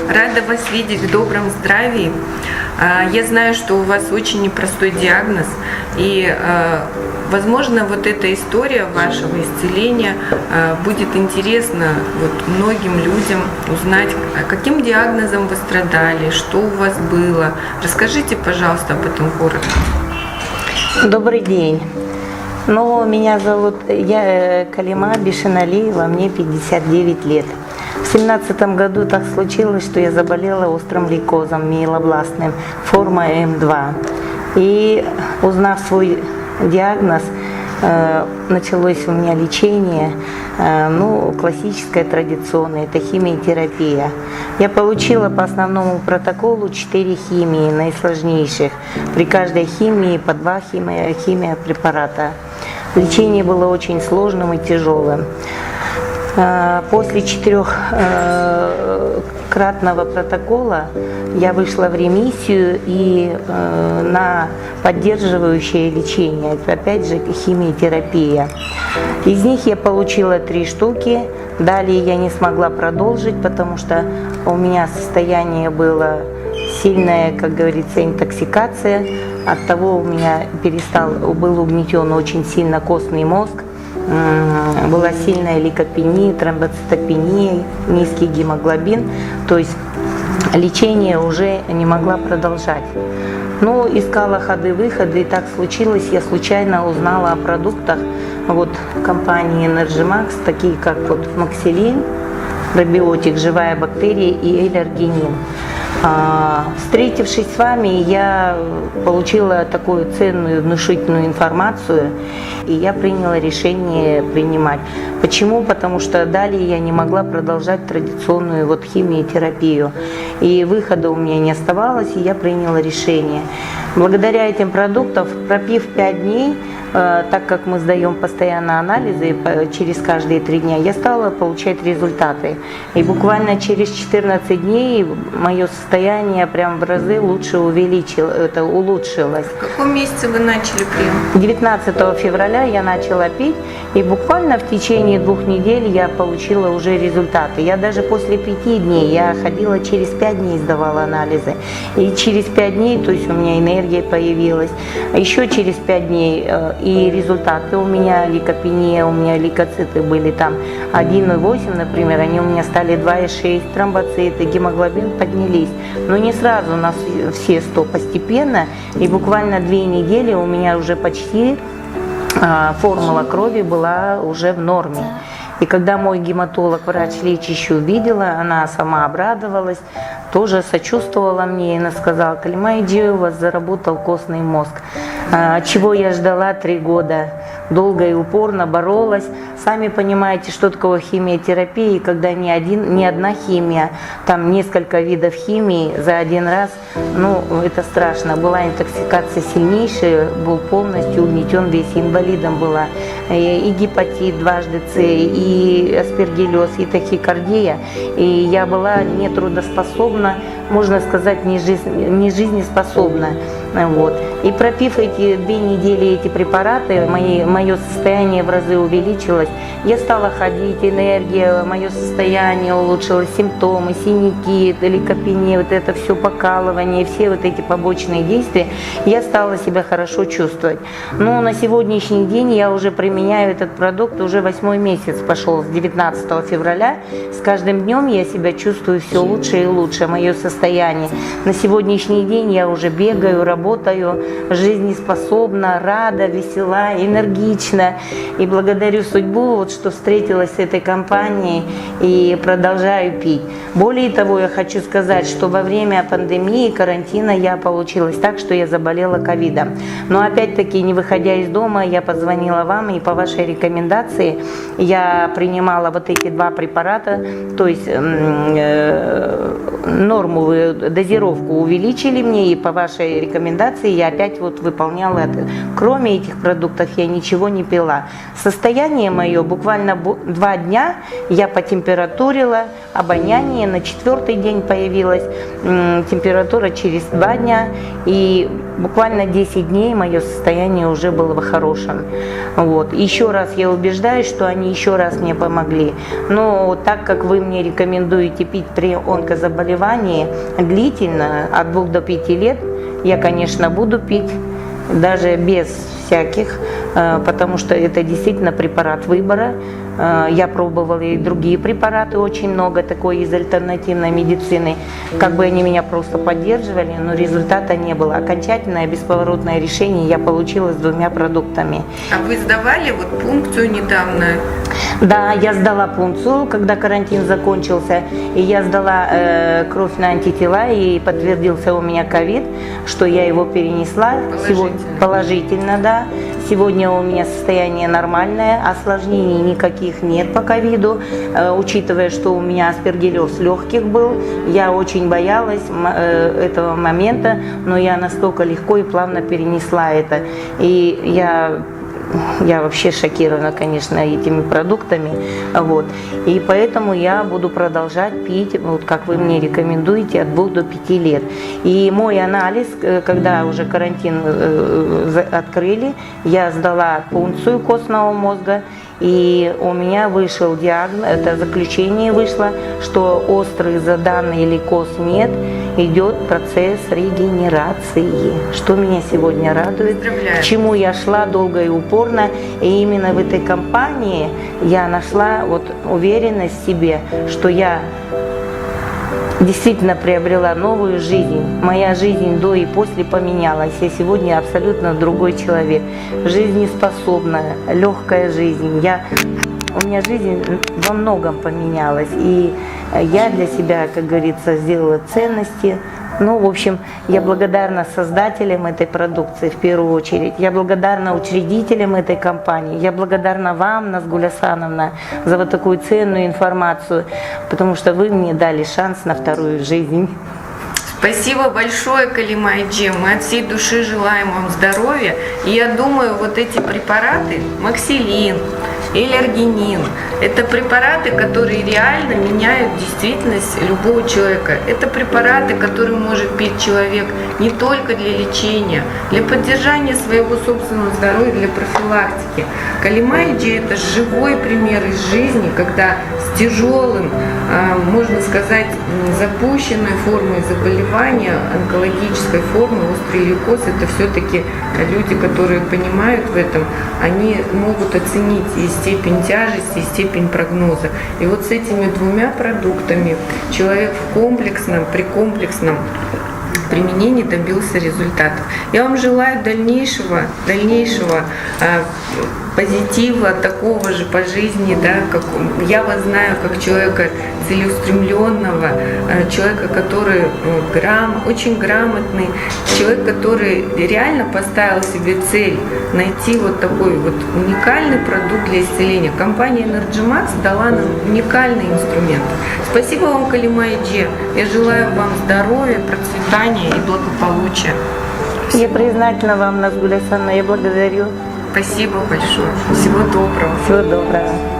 Рада вас видеть в добром здравии. Я знаю, что у вас очень непростой диагноз, и, возможно, вот эта история вашего исцеления будет интересна многим людям узнать, каким диагнозом вы страдали, что у вас было. Расскажите, пожалуйста, об этом коротко. Добрый день. Меня зовут Калима Бишеналиева, мне 59 лет. В 2017 году так случилось, что я заболела острым лейкозом миелобластным, форма М2. И узнав свой диагноз, началось у меня лечение, классическое, традиционное, это химиотерапия. Я получила по основному протоколу 4 химии, наисложнейших. При каждой химии по 2 химиопрепарата. Лечение было очень сложным и тяжелым. После 4-кратного протокола я вышла в ремиссию и на поддерживающее лечение, опять же химиотерапия. Из них я получила 3 штуки, далее я не смогла продолжить, потому что у меня состояние было сильная, как говорится, интоксикация, оттого у меня был угнетен очень сильно костный мозг. Была сильная лейкопения, тромбоцитопения, низкий гемоглобин, то есть лечение уже не могла продолжать. Искала ходы-выходы, и так случилось, я случайно узнала о продуктах компании Energymax, такие как Максилин, пробиотик, живая бактерия и эллергенин. Встретившись с вами, я получила такую ценную, внушительную информацию, и я приняла решение принимать. Почему? Потому что далее я не могла продолжать традиционную химиотерапию, и выхода у меня не оставалось, и я приняла решение. Благодаря этим продуктам, пропив 5 дней, так как мы сдаем постоянно анализы через каждые 3 дня, я стала получать результаты. И буквально через 14 дней мое состояние прям в разы улучшилось. В каком месяце вы начали прием? 19 февраля я начала пить, и буквально в течение 2 недель я получила уже результаты. Я даже после 5 дней, я ходила через 5 дней, сдавала анализы. И через 5 дней, то есть у меня энергия появилась. Еще через 5 дней и результаты у меня, лейкопения, у меня лейкоциты были там 1,8, например, они у меня стали 2,6, тромбоциты, гемоглобин поднялись. Но не сразу, у нас все 100 постепенно, и буквально 2 недели у меня уже почти формула крови была уже в норме. И когда мой гематолог, врач лечащий, увидела, она сама обрадовалась, тоже сочувствовала мне, и она сказала: Калима, иди, у вас заработал костный мозг. Чего я ждала 3 года, долго и упорно боролась. Сами понимаете, что такое химиотерапия, когда не одна химия, там несколько видов химии за один раз, это страшно. Была интоксикация сильнейшая, был полностью угнетен весь, инвалидом была, и гепатит дважды С, и аспергиллез, и тахикардия, и я была нетрудоспособна, можно сказать, не жизнеспособна. И пропив эти 2 недели эти препараты, мое состояние в разы увеличилось. Я стала ходить, энергия, мое состояние улучшилось, симптомы, синяки, лейкопения, это все покалывание, все эти побочные действия, я стала себя хорошо чувствовать. На сегодняшний день я уже применяю этот продукт, уже 8-й месяц пошел, с 19 февраля. С каждым днем я себя чувствую все лучше и лучше, мое состояние. На сегодняшний день я уже бегаю, работаю, жизнеспособна, рада, весела, энергична. И благодарю судьбу, вот, что встретилась с этой компанией и продолжаю пить. Более того, я хочу сказать, что во время пандемии, карантина я получилось так, что я заболела ковидом. Но опять-таки, не выходя из дома, я позвонила вам, и по вашей рекомендации я принимала вот эти 2 препарата, то есть норму, дозировку увеличили мне, и по вашей рекомендации я опять вот выполняла это. Кроме этих продуктов я ничего не пила. Состояние мое буквально 2 дня, я потемпературила, обоняние на 4-й день появилась, температура через 2 дня, и буквально 10 дней мое состояние уже было в хорошем. Вот. Еще раз я убеждаюсь, что они еще раз мне помогли. Но так как вы мне рекомендуете пить при онкозаболевании длительно, от 2 до 5 лет, я, конечно, буду пить, даже без всяких, потому что это действительно препарат выбора. Я пробовала и другие препараты, очень много такой из альтернативной медицины. Как бы они меня просто поддерживали, но результата не было. Окончательное бесповоротное решение я получила с 2 продуктами. А вы сдавали вот пункцию недавно? Да, я сдала пункцию, когда карантин закончился, и я сдала кровь на антитела, и подтвердился у меня ковид, что я его перенесла. Положительно, да. Сегодня у меня состояние нормальное, осложнений никаких нет по ковиду. Учитывая, что у меня аспергиллез легких был, я очень боялась этого момента, но я настолько легко и плавно перенесла это. И я вообще шокирована, конечно, этими продуктами. Вот. И поэтому я буду продолжать пить, вот как вы мне рекомендуете, от 2 до 5 лет. И мой анализ, когда уже карантин открыли, я сдала пункцию костного мозга, и у меня вышел диагноз, это заключение вышло, что острый заданный лейкоз нет, идет процесс регенерации, что меня сегодня радует, к чему я шла долго и упорно, и именно в этой компании я нашла вот уверенность в себе, что я действительно приобрела новую жизнь. Моя жизнь до и после поменялась. Я сегодня абсолютно другой человек. Жизнеспособная, легкая жизнь. У меня жизнь во многом поменялась. И я для себя, как говорится, сделала ценности. Ну, в общем, я благодарна создателям этой продукции в первую очередь. Я благодарна учредителям этой компании. Я благодарна вам, Назгуль Асановна, за вот такую ценную информацию, потому что вы мне дали шанс на вторую жизнь. Спасибо большое, Калима Айджи. Мы от всей души желаем вам здоровья. И я думаю, вот эти препараты, Максилин, Элергенин, это препараты, которые реально меняют действительность любого человека. Это препараты, которые может пить человек не только для лечения, для поддержания своего собственного здоровья, для профилактики. Калима Айджи – это живой пример из жизни, когда с тяжелым, можно сказать, запущенной формой заболевания, онкологической формы, острый лейкоз, это все-таки люди, которые понимают в этом, они могут оценить и степень тяжести, и степень прогноза. И вот с этими 2 продуктами человек при комплексном применении добился результатов. Я вам желаю дальнейшего позитива, такого же по жизни, да, как я вас знаю как человека целеустремленного, человека, который очень грамотный, человек, который реально поставил себе цель найти вот такой вот уникальный продукт для исцеления. Компания Energymax дала нам уникальный инструмент. Спасибо вам, Калима Айджи. Я желаю вам здоровья, процветания и благополучия. Я признательна вам, Назгуль Асановна, я благодарю. Спасибо большое. Всего доброго. Всего доброго.